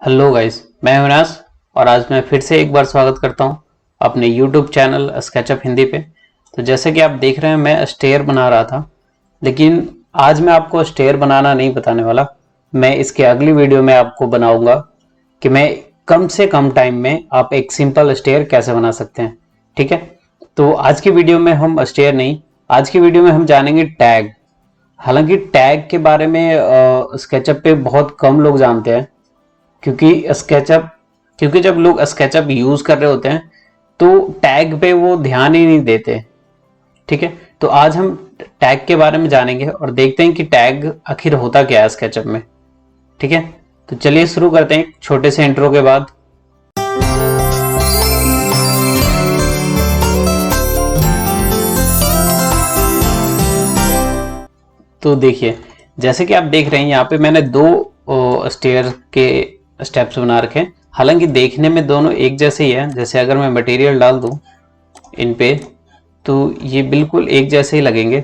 Hello guys, मैं अविनाश और आज मैं फिर से एक बार स्वागत करता हूं अपने यूट्यूब चैनल स्केचअप हिंदी पे। तो जैसे कि आप देख रहे हैं मैं स्टेयर बना रहा था, लेकिन आज मैं आपको स्टेयर बनाना नहीं बताने वाला। मैं इसके अगली वीडियो में आपको बनाऊंगा कि मैं कम से कम टाइम में आप एक सिंपल स्टेयर कैसे बना सकते हैं। ठीक है, तो आज की वीडियो में हम स्टेयर नहीं, आज की वीडियो में हम जानेंगे टैग। हालांकि टैग के बारे में स्केचअप पे बहुत कम लोग जानते हैं, क्योंकि जब लोग स्केचअप यूज कर रहे होते हैं तो टैग पे वो ध्यान ही नहीं देते। ठीक है, तो आज हम टैग के बारे में जानेंगे और देखते हैं कि टैग आखिर होता क्या है स्केचअप में। ठीक है, तो चलिए शुरू करते हैं एक छोटे से इंट्रो के बाद। तो देखिए, जैसे कि आप देख रहे हैं यहाँ पे मैंने दो स्टेयर के स्टेप्स बना रखे हैं। हालांकि देखने में दोनों एक जैसे ही है। जैसे अगर मैं मटेरियल डाल दूं इन पे तो ये बिल्कुल एक जैसे ही लगेंगे।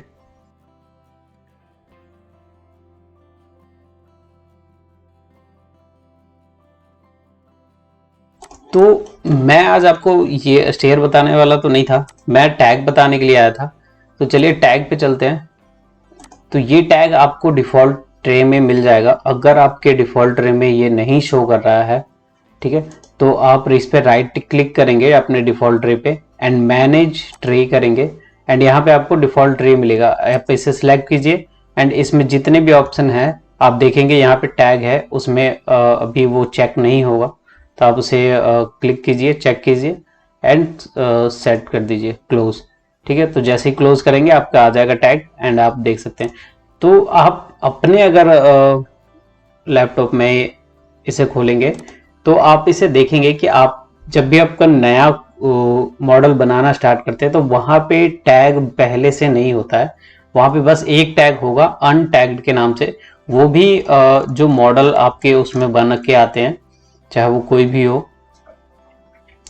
तो मैं आज आपको ये स्टेयर बताने वाला तो नहीं था, मैं टैग बताने के लिए आया था। तो चलिए टैग पे चलते हैं। तो ये टैग आपको डिफ़ॉल्ट ट्रे में मिल जाएगा। अगर आपके डिफ़ॉल्ट ट्रे में ये नहीं शो कर रहा है, ठीक है, तो आप इस पे राइट क्लिक करेंगे अपने डिफ़ॉल्ट ट्रे पे एंड मैनेज ट्रे करेंगे एंड यहाँ पे आपको डिफ़ॉल्ट ट्रे मिलेगा। आप इसे सिलेक्ट कीजिए एंड इसमें जितने भी ऑप्शन हैं आप देखेंगे यहाँ पे टैग है, उसमें अभी वो चेक नहीं होगा, तो आप उसे क्लिक कीजिए, चेक कीजिए एंड सेट कर दीजिए क्लोज। ठीक है, तो जैसे ही क्लोज करेंगे आपका आ जाएगा टैग एंड आप देख सकते हैं। तो आप अपने अगर लैपटॉप में इसे खोलेंगे तो आप इसे देखेंगे कि आप जब भी आपका नया मॉडल बनाना स्टार्ट करते हैं तो वहां पे टैग पहले से नहीं होता है। वहां पे बस एक टैग होगा अनटैग्ड के नाम से। वो भी जो मॉडल आपके उसमें बन के आते हैं, चाहे वो कोई भी हो,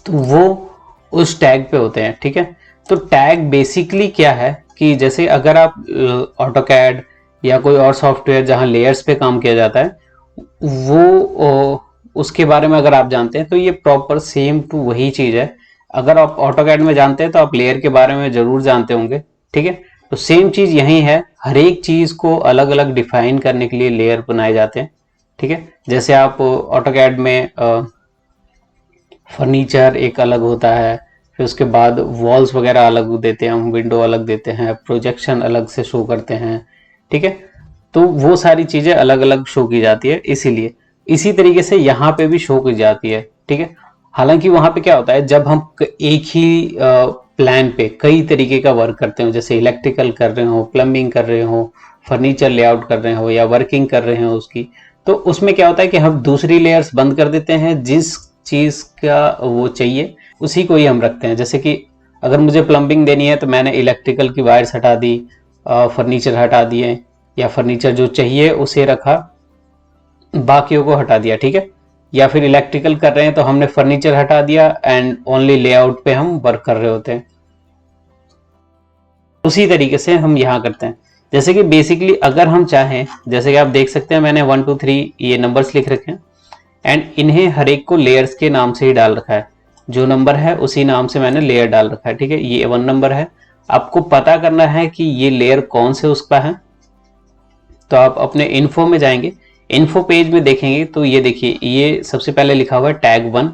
तो वो उस टैग पे होते हैं। ठीक है, तो टैग बेसिकली क्या है कि जैसे अगर आप ऑटोकैड या कोई और सॉफ्टवेयर जहां लेयर्स पे काम किया जाता है, वो उसके बारे में अगर आप जानते हैं तो ये प्रॉपर सेम टू वही चीज है। अगर आप ऑटोकैड में जानते हैं तो आप लेयर के बारे में जरूर जानते होंगे। ठीक है, तो सेम चीज यही है, हर एक चीज को अलग अलग डिफाइन करने के लिए लेयर बनाए जाते हैं। ठीक है, जैसे आप ऑटोकैड में फर्नीचर एक अलग होता है, फिर उसके बाद वॉल्स वगैरह अलग देते हैं हम, विंडो अलग देते हैं, प्रोजेक्शन अलग से शो करते हैं। ठीक है, तो वो सारी चीजें अलग अलग शो की जाती है, इसीलिए इसी तरीके से यहाँ पे भी शो की जाती है। ठीक है, हालांकि वहां पे क्या होता है, जब हम एक ही प्लान पे कई तरीके का वर्क करते हो, जैसे इलेक्ट्रिकल कर रहे हो, प्लम्बिंग कर रहे हो, फर्नीचर लेआउट कर रहे हो या वर्किंग कर रहे हो उसकी, तो उसमें क्या होता है कि हम दूसरी लेयर्स बंद कर देते हैं। जिस चीज का वो चाहिए उसी को ही हम रखते हैं। जैसे कि अगर मुझे प्लम्बिंग देनी है तो मैंने इलेक्ट्रिकल की वायर्स हटा दी, फर्नीचर हटा दिए, या फर्नीचर जो चाहिए उसे रखा, बाकियों को हटा दिया। ठीक है, या फिर इलेक्ट्रिकल कर रहे हैं तो हमने फर्नीचर हटा दिया एंड ओनली लेआउट पे हम वर्क कर रहे होते हैं। उसी तरीके से हम यहाँ करते हैं। जैसे कि बेसिकली अगर हम चाहें, जैसे कि आप देख सकते हैं मैंने 1 2 3 ये नंबर्स लिख रखे हैं एंड इन्हें हर एक को लेयर्स के नाम से ही डाल रखा है। जो नंबर है उसी नाम से मैंने लेयर डाल रखा है। ठीक है, ये 1 नंबर है। आपको पता करना है कि ये लेयर कौन से उसका है, तो आप अपने इन्फो में जाएंगे, इन्फो पेज में देखेंगे तो ये देखिए, ये सबसे पहले लिखा हुआ है टैग 1।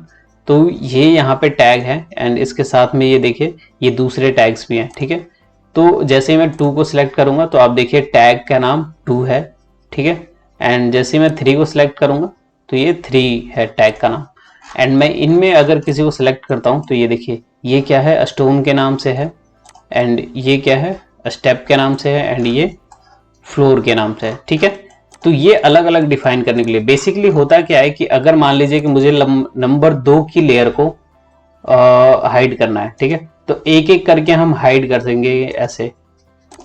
तो ये यहाँ पे टैग है एंड इसके साथ में ये देखिए ये दूसरे टैग्स भी हैं। ठीक है, तो जैसे मैं 2 को सिलेक्ट करूंगा तो आप देखिए टैग का नाम 2 है। ठीक है, एंड जैसे मैं 3 को सिलेक्ट करूंगा तो ये 3 है टैग का नाम। एंड मैं इनमें अगर किसी को सिलेक्ट करता हूं तो ये देखिए ये क्या है, स्टोन के नाम से है, एंड ये क्या है, स्टेप के नाम से है, एंड ये फ्लोर के नाम से है। ठीक है, तो ये अलग अलग डिफाइन करने के लिए बेसिकली होता क्या है कि अगर मान लीजिए कि मुझे नंबर 2 की लेयर को हाइड करना है, ठीक है, तो एक एक करके हम हाइड कर देंगे ऐसे।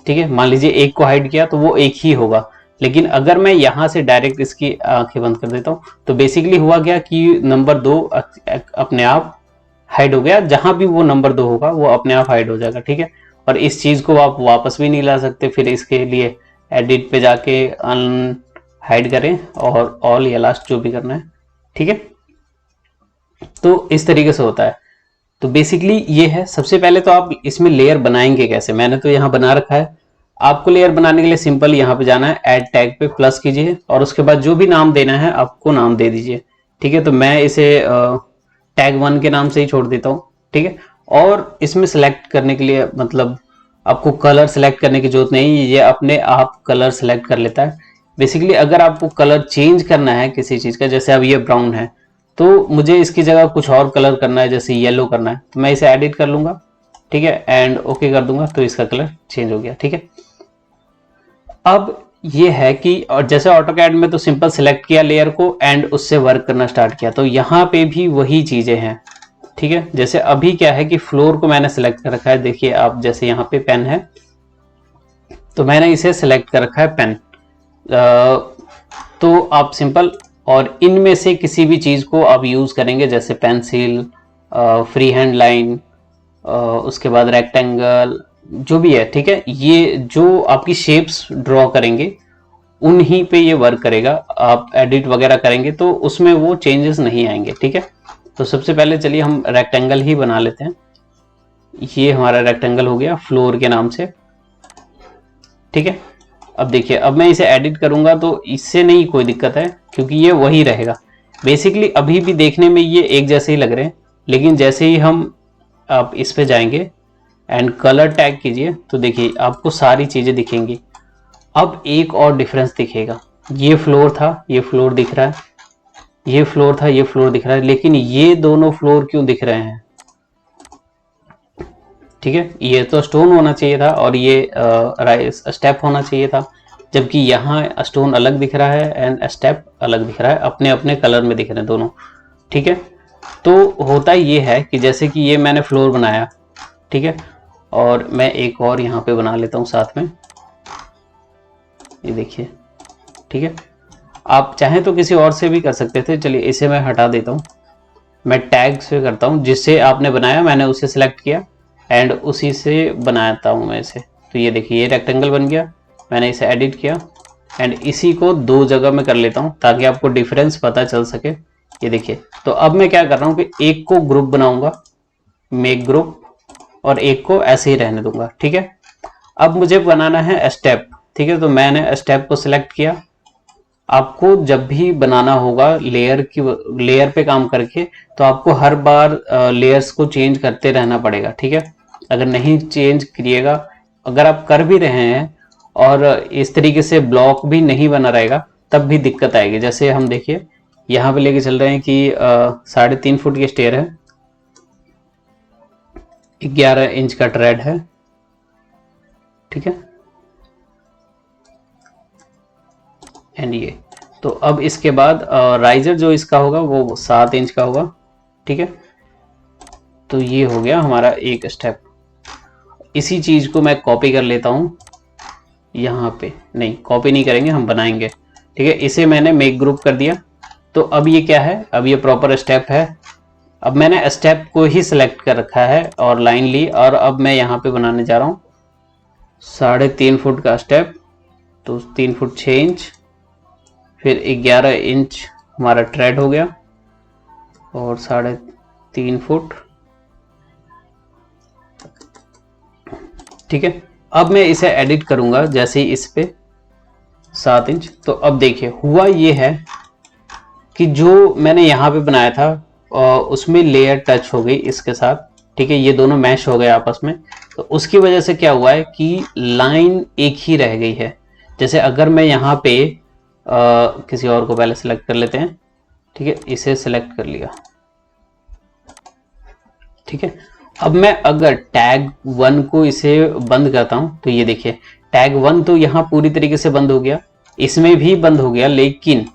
ठीक है, मान लीजिए एक को हाइड किया तो वो एक ही होगा, लेकिन अगर मैं यहां से डायरेक्ट इसकी आंखें बंद कर देता हूं तो बेसिकली हुआ क्या कि नंबर 2 अपने आप हाइड हो गया। जहां भी वो नंबर 2 होगा वो अपने आप हाइड हो जाएगा। ठीक है, और इस चीज को आप वापस भी नहीं ला सकते, फिर इसके लिए एडिट पे जाके अन हाइड करें और ऑल या लास्ट जो भी करना है। ठीक है, तो इस तरीके से होता है। तो बेसिकली ये है। सबसे पहले तो आप इसमें लेयर बनाएंगे कैसे, मैंने तो यहाँ बना रखा है। आपको लेयर बनाने के लिए सिंपल यहाँ पे जाना है, ऐड टैग पे प्लस कीजिए और उसके बाद जो भी नाम देना है आपको नाम दे दीजिए। ठीक है, तो मैं इसे टैग 1 के नाम से ही छोड़ देता हूँ। ठीक है, और इसमें सेलेक्ट करने के लिए मतलब आपको कलर सेलेक्ट करने की जरूरत नहीं, ये अपने आप कलर सेलेक्ट कर लेता है। बेसिकली अगर आपको कलर चेंज करना है किसी चीज का, जैसे अब ये ब्राउन है तो मुझे इसकी जगह कुछ और कलर करना है, जैसे येलो करना है, तो मैं इसे एडिट कर लूंगा। ठीक है, एंड ओके कर दूंगा तो इसका कलर चेंज हो गया। ठीक है, अब ये है कि और जैसे ऑटोकैड में तो सिंपल सिलेक्ट किया लेयर को एंड उससे वर्क करना स्टार्ट किया, तो यहाँ पे भी वही चीजें हैं। ठीक है, जैसे अभी क्या है कि फ्लोर को मैंने सेलेक्ट कर रखा है। देखिए आप, जैसे यहाँ पे पेन है तो मैंने इसे सेलेक्ट कर रखा है पेन। तो आप सिंपल और इनमें से किसी भी चीज को आप यूज करेंगे, जैसे पेंसिल, फ्री हैंड लाइन, उसके बाद रेक्टेंगल, जो भी है। ठीक है, ये जो आपकी शेप्स ड्रॉ करेंगे उन्हीं पे ये वर्क करेगा। आप एडिट वगैरह करेंगे तो उसमें वो चेंजेस नहीं आएंगे। ठीक है, तो सबसे पहले चलिए हम रेक्टेंगल ही बना लेते हैं। ये हमारा रेक्टेंगल हो गया फ्लोर के नाम से। ठीक है, अब देखिए, अब मैं इसे एडिट करूंगा तो इससे नहीं कोई दिक्कत है क्योंकि ये वही रहेगा। बेसिकली अभी भी देखने में ये एक जैसे ही लग रहे हैं, लेकिन जैसे ही हम आप इस पे जाएंगे एंड कलर टैग कीजिए तो देखिए आपको सारी चीजें दिखेंगी। अब एक और डिफरेंस दिखेगा, ये फ्लोर था, ये फ्लोर दिख रहा है, ये फ्लोर था, ये फ्लोर दिख रहा है, लेकिन ये दोनों फ्लोर क्यों दिख रहे हैं? ठीक है, ये तो स्टोन होना चाहिए था और ये स्टेप होना चाहिए था, जबकि यहाँ स्टोन अलग दिख रहा है एंड स्टेप अलग दिख रहा है, अपने अपने कलर में दिख रहे हैं दोनों। ठीक है, तो होता ये है कि जैसे कि ये मैंने फ्लोर बनाया, ठीक है, और मैं एक और यहाँ पे बना लेता हूँ साथ में, ये देखिए। ठीक है, आप चाहें तो किसी और से भी कर सकते थे। चलिए इसे मैं हटा देता हूँ, मैं टैग से करता हूँ, जिससे आपने बनाया मैंने उसे सिलेक्ट किया एंड उसी से बनाता हूँ मैं इसे। तो ये देखिए, ये रेक्टेंगल बन गया, मैंने इसे एडिट किया एंड इसी को दो जगह में कर लेता हूँ ताकि आपको डिफरेंस पता चल सके। ये देखिए, तो अब मैं क्या कर रहा हूँ कि एक को ग्रुप बनाऊंगा, मेक ग्रुप, और एक को ऐसे ही रहने दूंगा। ठीक है, अब मुझे बनाना है स्टेप। ठीक है, तो मैंने स्टेप को सिलेक्ट किया। आपको जब भी बनाना होगा लेयर पे काम करके, तो आपको हर बार लेयर्स को चेंज करते रहना पड़ेगा। ठीक है, अगर नहीं चेंज करिएगा, अगर आप कर भी रहे हैं और इस तरीके से ब्लॉक भी नहीं बना रहेगा, तब भी दिक्कत आएगी। जैसे हम देखिए यहाँ पे लेके चल रहे हैं कि 3.5 फुट की स्टेयर है, 11 इंच का ट्रेड है। ठीक है, एंड ये तो अब इसके बाद राइजर जो इसका होगा वो 7 इंच का होगा। ठीक है, तो ये हो गया हमारा एक स्टेप। इसी चीज को मैं कॉपी कर लेता हूं यहाँ पे, नहीं कॉपी नहीं करेंगे, हम बनाएंगे। ठीक है, इसे मैंने मेक ग्रुप कर दिया। तो अब ये क्या है, अब ये प्रॉपर स्टेप है। अब मैंने स्टेप को ही सिलेक्ट कर रखा है और लाइन ली, और अब मैं यहाँ पे बनाने जा रहा हूँ 3.5 फुट का स्टेप। तो 3 फुट 6 इंच, फिर 11 इंच हमारा ट्रेड हो गया और 3.5 फुट। ठीक है, अब मैं इसे एडिट करूंगा, जैसे ही इस पे 7 इंच। तो अब देखिए हुआ ये है कि जो मैंने यहाँ पे बनाया था उसमें लेयर टच हो गई इसके साथ। ठीक है, ये दोनों मैश हो गए आपस में, तो उसकी वजह से क्या हुआ है कि लाइन एक ही रह गई है। जैसे अगर मैं यहाँ पे किसी और को पहले सिलेक्ट कर लेते हैं। ठीक है, इसे सिलेक्ट कर लिया। ठीक है, अब मैं अगर टैग 1 को इसे बंद करता हूं तो ये देखिए टैग 1 तो यहाँ पूरी तरीके से बंद हो गया, इसमें भी बंद हो गया, लेकिन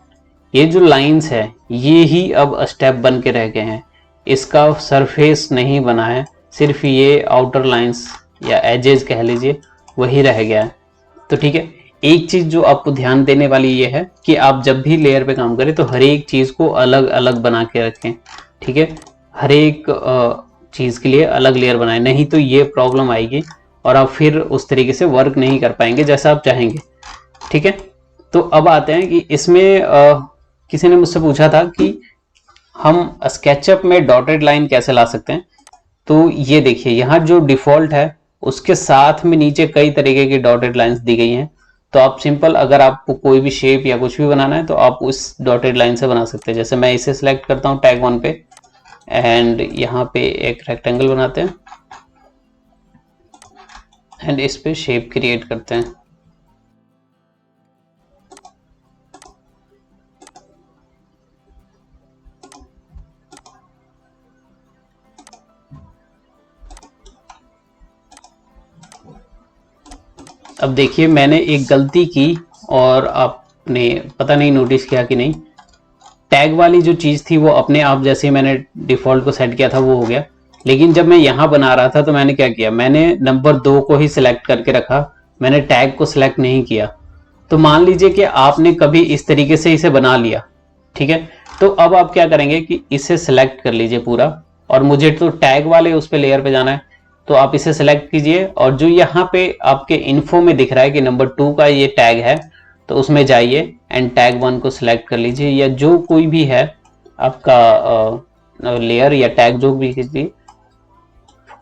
ये जो लाइंस है ये ही अब स्टेप बन के रह गए हैं। इसका सरफेस नहीं बना है, सिर्फ ये आउटर लाइंस या एजेस कह लीजिए वही रह गया है। तो ठीक है, एक चीज जो आपको ध्यान देने वाली ये है कि आप जब भी लेयर पे काम करें तो हर एक चीज को अलग अलग बना के रखें। ठीक है, हर एक चीज के लिए अलग लेयर बनाएं, नहीं तो ये प्रॉब्लम आएगी और आप फिर उस तरीके से वर्क नहीं कर पाएंगे जैसा आप चाहेंगे। ठीक है, तो अब आते हैं कि इसमें किसी ने मुझसे पूछा था कि हम स्केचअप में डॉटेड लाइन कैसे ला सकते हैं, तो ये देखिए यहाँ जो डिफॉल्ट है उसके साथ में नीचे कई तरीके की डॉटेड लाइंस दी गई हैं। तो आप सिंपल, अगर आपको कोई भी शेप या कुछ भी बनाना है तो आप उस डॉटेड लाइन से बना सकते हैं। जैसे मैं इसे सिलेक्ट करता हूँ टैग 1 पे, एंड यहाँ पे एक रेक्टेंगल बनाते हैं एंड इस पे शेप क्रिएट करते हैं। अब देखिए मैंने एक गलती की और आपने पता नहीं नोटिस किया कि नहीं, टैग वाली जो चीज़ थी वो अपने आप जैसे मैंने डिफ़ॉल्ट को सेट किया था वो हो गया, लेकिन जब मैं यहाँ बना रहा था तो मैंने क्या किया, मैंने नंबर 2 को ही सिलेक्ट करके रखा, मैंने टैग को सिलेक्ट नहीं किया। तो मान लीजिए कि आपने कभी इस तरीके से इसे बना लिया, ठीक है, तो अब आप क्या करेंगे कि इसे सिलेक्ट कर लीजिए पूरा, और मुझे तो टैग वाले उस पे लेयर पे जाना है, तो आप इसे सिलेक्ट कीजिए और जो यहाँ पे आपके इन्फो में दिख रहा है कि नंबर 2 का ये टैग है, तो उसमें जाइए एंड टैग 1 को सिलेक्ट कर लीजिए, या जो कोई भी है आपका लेयर या टैग जो भी कीजिए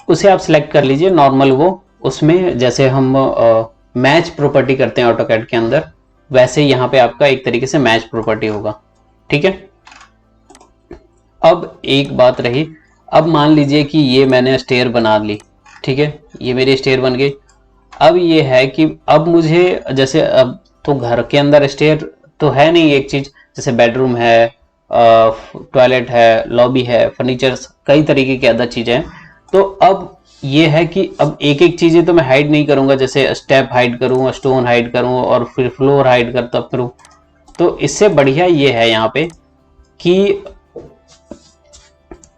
उसे आप सिलेक्ट कर लीजिए नॉर्मल वो, उसमें जैसे हम मैच प्रॉपर्टी करते हैं ऑटोकैड के अंदर, वैसे यहाँ पे आपका एक तरीके से मैच प्रॉपर्टी होगा, ठीक है। अब एक बात रही, अब मान लीजिए कि ये मैंने स्टेयर बना ली, ठीक है, ये मेरी स्टेयर बन गई। अब ये है कि अब मुझे जैसे, अब तो घर के अंदर स्टेयर तो है नहीं एक चीज, जैसे बेडरूम है, टॉयलेट है, लॉबी है, फर्नीचर्स, कई तरीके की अदर चीजें हैं। तो अब ये है कि अब एक एक चीजें तो मैं हाइड नहीं करूंगा, जैसे स्टेप हाइड करूँ, स्टोन हाइड करूँ और फिर फ्लोर हाइड कर तब करूँ। तो इससे बढ़िया ये है यहाँ पे कि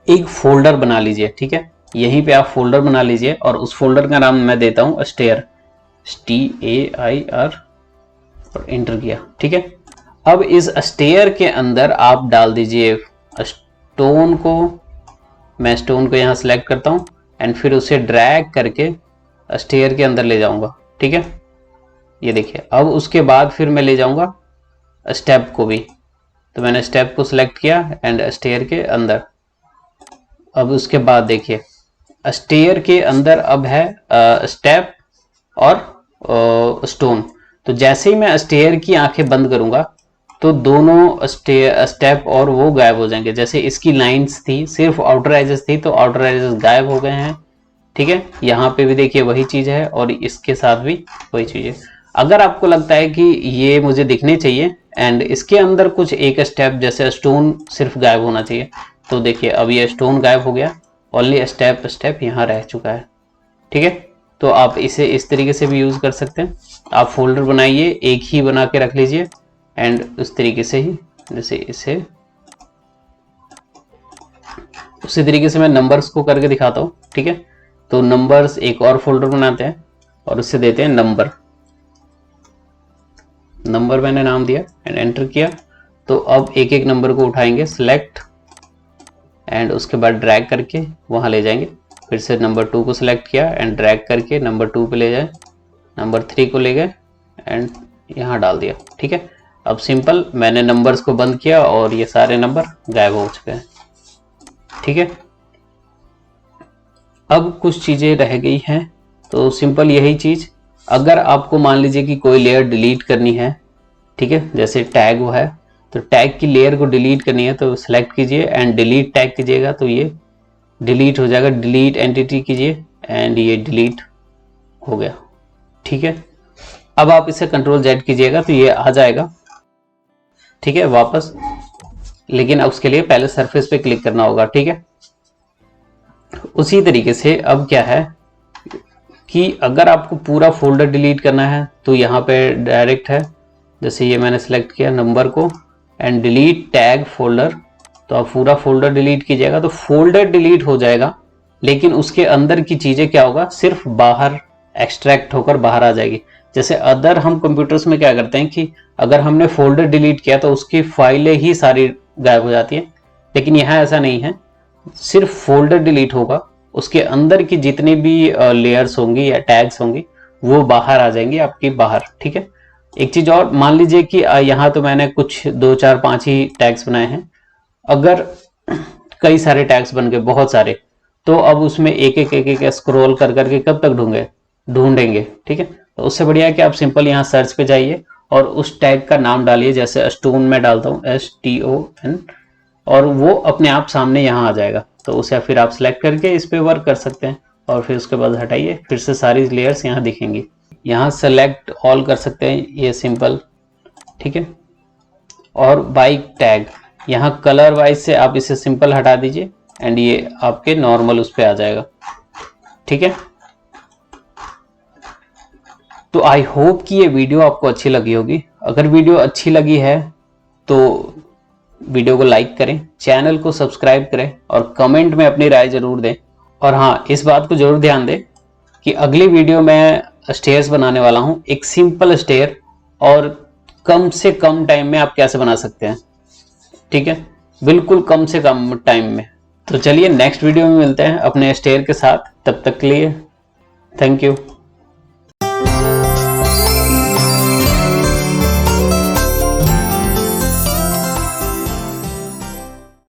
एक फोल्डर बना लीजिए, ठीक है, यहीं पे आप फोल्डर बना लीजिए और उस फोल्डर का नाम मैं देता हूं स्टेयर, STAIR, और एंटर किया, ठीक है। अब इस स्टेयर के अंदर आप डाल दीजिए स्टोन को, मैं स्टोन को यहां सेलेक्ट करता हूं एंड फिर उसे ड्रैग करके स्टेयर के अंदर ले जाऊंगा, ठीक है, ये देखिए। अब उसके बाद फिर मैं ले जाऊंगा स्टेप को भी, तो मैंने स्टेप को सिलेक्ट किया एंड स्टेयर के अंदर। अब उसके बाद देखिए स्टेयर के अंदर अब है स्टेप और स्टोन, तो जैसे ही मैं स्टेयर की आंखें बंद करूंगा तो दोनों स्टेप और वो गायब हो जाएंगे। जैसे इसकी लाइंस थी, सिर्फ आउटर एजेस थी, तो आउटर एजेस गायब हो गए हैं, ठीक है। यहाँ पे भी देखिए वही चीज है और इसके साथ भी वही चीज है। अगर आपको लगता है कि ये मुझे दिखने चाहिए एंड इसके अंदर कुछ एक स्टेप जैसे स्टोन सिर्फ गायब होना चाहिए, तो देखिए अब ये स्टोन गायब हो गया, ओनली स्टेप यहाँ रह चुका है, ठीक है। तो आप इसे इस तरीके से भी यूज कर सकते हैं। आप फोल्डर बनाइए, एक ही बना के रख लीजिए एंड उस तरीके से ही, जैसे इसे उसी तरीके से मैं नंबर्स को करके दिखाता हूँ, ठीक है। तो नंबर्स एक और फोल्डर बनाते हैं और उससे देते हैं नंबर मैंने नाम दिया एंड एंटर किया। तो अब एक एक नंबर को उठाएंगे, सिलेक्ट एंड उसके बाद ड्रैग करके वहां ले जाएंगे। फिर से नंबर 2 को सिलेक्ट किया एंड ड्रैग करके नंबर 2 पे ले जाए, नंबर 3 को ले गए एंड यहाँ डाल दिया, ठीक है। अब सिंपल मैंने नंबर्स को बंद किया और ये सारे नंबर गायब हो चुके हैं, ठीक है। अब कुछ चीजें रह गई हैं, तो सिंपल यही चीज, अगर आपको मान लीजिए कि कोई लेयर डिलीट करनी है, ठीक है, जैसे टैग वो है, तो टैग की लेयर को डिलीट करनी है तो सिलेक्ट कीजिए एंड डिलीट टैग कीजिएगा, तो ये डिलीट हो जाएगा। डिलीट एंटिटी कीजिए एंड ये डिलीट हो गया, ठीक है। अब आप इसे Ctrl+Z कीजिएगा तो ये आ जाएगा, ठीक है, वापस। लेकिन अब उसके लिए पहले सरफेस पे क्लिक करना होगा, ठीक है। उसी तरीके से अब क्या है कि अगर आपको पूरा फोल्डर डिलीट करना है तो यहाँ पे डायरेक्ट है, जैसे ये मैंने सेलेक्ट किया नंबर को एंड डिलीट टैग फोल्डर, तो आप पूरा फोल्डर डिलीट कीजिएगा तो फोल्डर डिलीट हो जाएगा, लेकिन उसके अंदर की चीजें क्या होगा, सिर्फ बाहर एक्सट्रैक्ट होकर बाहर आ जाएगी। जैसे अदर हम कंप्यूटर्स में क्या करते हैं कि अगर हमने फोल्डर डिलीट किया तो उसकी फाइलें ही सारी गायब हो जाती हैं, लेकिन यहाँ ऐसा नहीं है, सिर्फ फोल्डर डिलीट होगा, उसके अंदर की जितनी भी लेयर्स होंगी या टैग्स होंगी वो बाहर आ जाएंगी आपकी बाहर, ठीक है। एक चीज और, मान लीजिए कि यहाँ तो मैंने कुछ 2 4 5 ही टैग्स बनाए हैं, अगर कई सारे टैग्स बन गए, बहुत सारे। तो अब उसमें एक एक स्क्रॉल कर करके कब तक ढूंढेंगे, ठीक है। तो उससे बढ़िया है कि आप सिंपल यहाँ सर्च पे जाइए और उस टैग का नाम डालिए, जैसे स्टोन में डालता हूँ STON, और वो अपने आप सामने यहाँ आ जाएगा। तो उसे फिर आप सिलेक्ट करके इस पे वर्क कर सकते हैं और फिर उसके बाद हटाइए, फिर से सारी लेयर्स यहाँ दिखेंगी। यहाँ सेलेक्ट ऑल कर सकते हैं, ये सिंपल, ठीक है। और बाइक टैग, यहाँ कलर वाइज से आप इसे सिंपल हटा दीजिए एंड ये आपके नॉर्मल उस पे आ जाएगा, ठीक है। तो आई होप कि ये वीडियो आपको अच्छी लगी होगी। अगर वीडियो अच्छी लगी है तो वीडियो को लाइक करें, चैनल को सब्सक्राइब करें और कमेंट में अपनी राय जरूर दें। और हाँ, इस बात को जरूर ध्यान दें कि अगली वीडियो में स्टेयर्स बनाने वाला हूं, एक सिंपल स्टेयर, और कम से कम टाइम में आप कैसे बना सकते हैं, ठीक है, बिल्कुल कम से कम टाइम में। तो चलिए नेक्स्ट वीडियो में मिलते हैं अपने स्टेयर के साथ, तब तक के लिए थैंक यू।